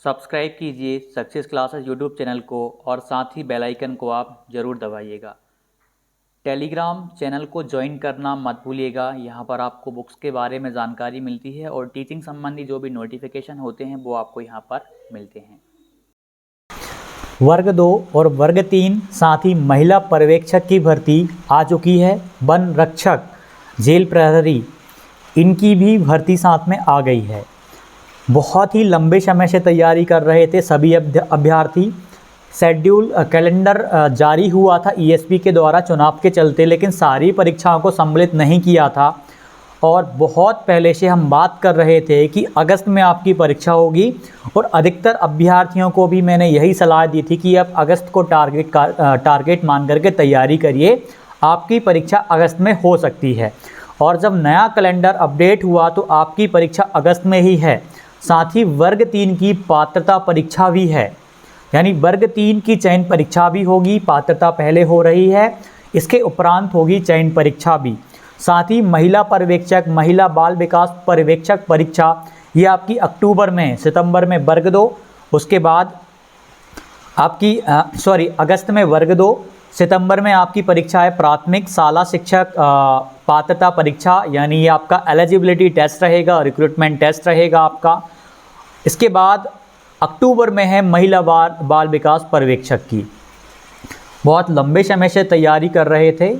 Subscribe कीजिए success classes YouTube channel को और साथ ही बेल आइकन को आप ज़रूर दबाइएगा। टेलीग्राम चैनल को ज्वाइन करना मत भूलिएगा। यहाँ पर आपको बुक्स के बारे में जानकारी मिलती है और टीचिंग संबंधी जो भी नोटिफिकेशन होते हैं वो आपको यहाँ पर मिलते हैं। वर्ग 2 और वर्ग 3 साथ ही महिला पर्यवेक्षक की भर्ती आ चुकी है। वन रक्षक, जेल प्रहरी, इनकी भी भर्ती साथ में आ गई है। बहुत ही लंबे समय से तैयारी कर रहे थे सभी अभ्यर्थी। शेड्यूल कैलेंडर जारी हुआ था ईएसपी के द्वारा चुनाव के चलते, लेकिन सारी परीक्षाओं को सम्मिलित नहीं किया था और बहुत पहले से हम बात कर रहे थे कि अगस्त में आपकी परीक्षा होगी और अधिकतर अभ्यर्थियों को भी मैंने यही सलाह दी थी कि आप अगस्त को टारगेट मान करके तैयारी करिए, आपकी परीक्षा अगस्त में हो सकती है। और जब नया कैलेंडर अपडेट हुआ तो आपकी परीक्षा अगस्त में ही है। साथ ही वर्ग 3 की पात्रता परीक्षा भी है, यानी वर्ग 3 की चयन परीक्षा भी होगी। पात्रता पहले हो रही है, इसके उपरांत होगी चयन परीक्षा भी। साथ ही महिला पर्यवेक्षक, महिला बाल विकास पर्यवेक्षक परीक्षा ये आपकी अक्टूबर में, सितंबर में वर्ग 2, उसके बाद आपकी अगस्त में वर्ग 2, सितंबर में आपकी परीक्षा है प्राथमिक शाला शिक्षक पात्रता परीक्षा, यानी ये आपका एलिजिबिलिटी टेस्ट रहेगा, रिक्रूटमेंट टेस्ट रहेगा आपका। इसके बाद अक्टूबर में है महिला बाल विकास पर्यवेक्षक की। बहुत लंबे समय से तैयारी कर रहे थे,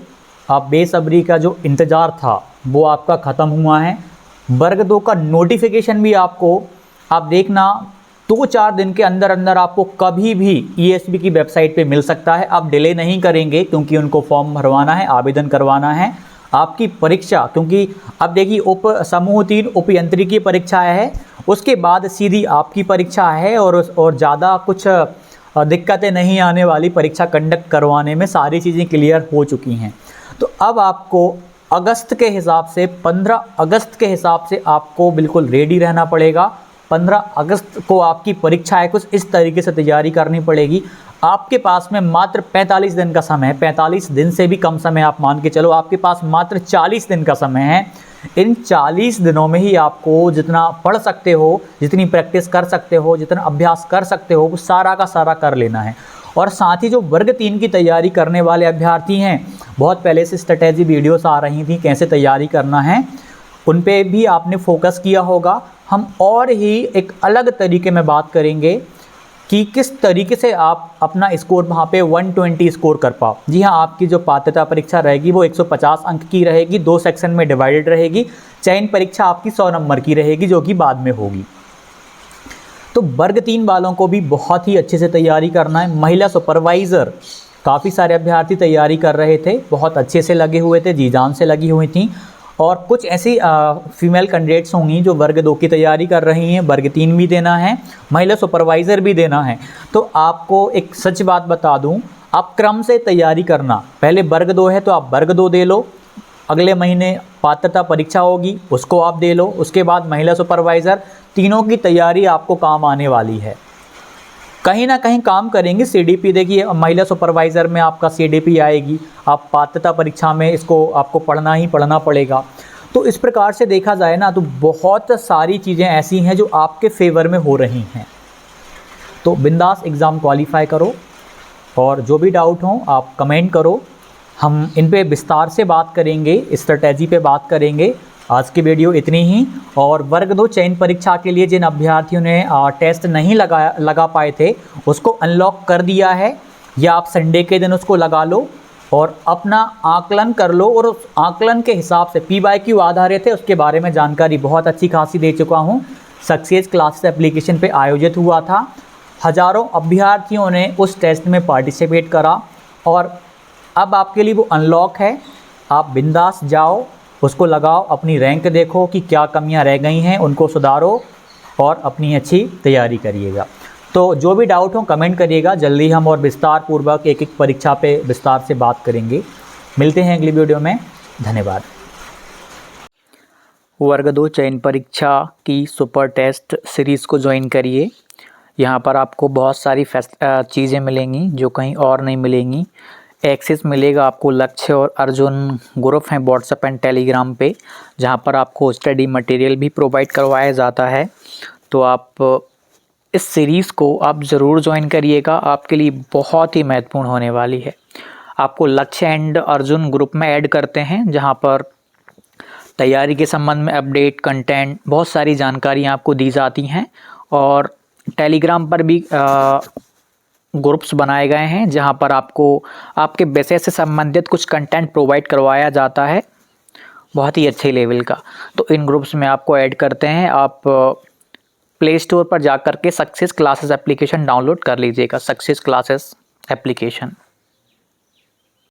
आप बेसब्री का जो इंतज़ार था वो आपका ख़त्म हुआ है। वर्ग 2 का नोटिफिकेशन भी आपको, आप देखना 2-4 दिन के अंदर अंदर आपको कभी भी ईएसपी की वेबसाइट पे मिल सकता है। आप डिले नहीं करेंगे क्योंकि उनको फॉर्म भरवाना है, आवेदन करवाना है। आपकी परीक्षा, क्योंकि अब देखिए समूह 3 उपयंत्रिकी परीक्षा है, उसके बाद सीधी आपकी परीक्षा है और ज़्यादा कुछ दिक्कतें नहीं आने वाली। परीक्षा कंडक्ट करवाने में सारी चीज़ें क्लियर हो चुकी हैं। तो अब आपको अगस्त के हिसाब से 15 अगस्त के हिसाब से आपको बिल्कुल रेडी रहना पड़ेगा। 15 अगस्त को आपकी परीक्षा है, कुछ इस तरीके से तैयारी करनी पड़ेगी। आपके पास में मात्र 45 दिन का समय है, 45 दिन से भी कम समय आप मान के चलो, आपके पास मात्र 40 दिन का समय है। इन 40 दिनों में ही आपको जितना पढ़ सकते हो, जितनी प्रैक्टिस कर सकते हो, जितना अभ्यास कर सकते हो, वो सारा का सारा कर लेना है। और साथ ही जो वर्ग 3 की तैयारी करने वाले अभ्यर्थी हैं, बहुत पहले से स्ट्रेटेजी वीडियोस आ रही थी कैसे तैयारी करना है, उन पे भी आपने फोकस किया होगा। हम और ही एक अलग तरीके में बात करेंगे कि किस तरीके से आप अपना स्कोर वहाँ पे 120 स्कोर कर पाओ। जी हाँ, आपकी जो पात्रता परीक्षा रहेगी वो 150 अंक की रहेगी, 2 सेक्शन में डिवाइडेड रहेगी। चयन परीक्षा आपकी 100 नंबर की रहेगी जो कि बाद में होगी। तो वर्ग 3 वालों को भी बहुत ही अच्छे से तैयारी करना है। महिला सुपरवाइज़र, काफ़ी सारे अभ्यर्थी तैयारी कर रहे थे, बहुत अच्छे से लगे हुए थे, जी जान से लगी हुई थी। और कुछ ऐसी फीमेल कैंडिडेट्स होंगी जो वर्ग 2 की तैयारी कर रही हैं, वर्ग 3 भी देना है, महिला सुपरवाइज़र भी देना है। तो आपको एक सच बात बता दूं, आप क्रम से तैयारी करना। पहले वर्ग 2 है तो आप वर्ग 2 दे लो, अगले महीने पात्रता परीक्षा होगी उसको आप दे लो, उसके बाद महिला सुपरवाइज़र, तीनों की तैयारी आपको काम आने वाली है। कहीं ना कहीं काम करेंगे। सीडीपी देखिए, महिला सुपरवाइज़र में आपका सीडीपी आएगी, आप पात्रता परीक्षा में इसको आपको पढ़ना ही पढ़ना पड़ेगा। तो इस प्रकार से देखा जाए ना तो बहुत सारी चीज़ें ऐसी हैं जो आपके फेवर में हो रही हैं। तो बिंदास एग्ज़ाम क्वालिफाई करो और जो भी डाउट हो आप कमेंट करो, हम इन पे विस्तार से बात करेंगे, स्ट्रेटजी पे बात करेंगे। आज की वीडियो इतनी ही। और वर्ग 2 चयन परीक्षा के लिए जिन अभ्यर्थियों ने टेस्ट नहीं लगा पाए थे उसको अनलॉक कर दिया है, या आप संडे के दिन उसको लगा लो और अपना आकलन कर लो। और उस आकलन के हिसाब से PYQ आधारित है, उसके बारे में जानकारी बहुत अच्छी खासी दे चुका हूँ। सक्सेस क्लासेस एप्लीकेशन पे आयोजित हुआ था, हज़ारों अभ्यर्थियों ने उस टेस्ट में पार्टिसिपेट करा और अब आपके लिए वो अनलॉक है। आप बिंदास जाओ, उसको लगाओ, अपनी रैंक देखो कि क्या कमियां रह गई हैं, उनको सुधारो और अपनी अच्छी तैयारी करिएगा। तो जो भी डाउट हो कमेंट करिएगा, जल्दी हम और विस्तार पूर्वक एक एक परीक्षा पे विस्तार से बात करेंगे। मिलते हैं अगली वीडियो में, धन्यवाद। वर्ग 2 चयन परीक्षा की सुपर टेस्ट सीरीज़ को ज्वाइन करिए। यहाँ पर आपको बहुत सारी चीज़ें मिलेंगी जो कहीं और नहीं मिलेंगी। एक्सेस मिलेगा आपको लक्ष्य और अर्जुन ग्रुप हैं व्हाट्सएप एंड टेलीग्राम पे, जहाँ पर आपको स्टडी मटेरियल भी प्रोवाइड करवाया जाता है। तो आप इस सीरीज़ को आप ज़रूर ज्वाइन करिएगा, आपके लिए बहुत ही महत्वपूर्ण होने वाली है। आपको लक्ष्य एंड अर्जुन ग्रुप में ऐड करते हैं, जहां पर तैयारी के संबंध में अपडेट, कंटेंट, बहुत सारी जानकारियाँ आपको दी जाती हैं। और टेलीग्राम पर भी ग्रुप्स बनाए गए हैं, जहां पर आपको आपके विषय से संबंधित कुछ कंटेंट प्रोवाइड करवाया जाता है, बहुत ही अच्छे लेवल का। तो इन ग्रुप्स में आपको ऐड करते हैं। आप प्ले स्टोर पर जा कर के सक्सेस क्लासेस एप्लीकेशन डाउनलोड कर लीजिएगा, सक्सेस क्लासेस एप्लीकेशन।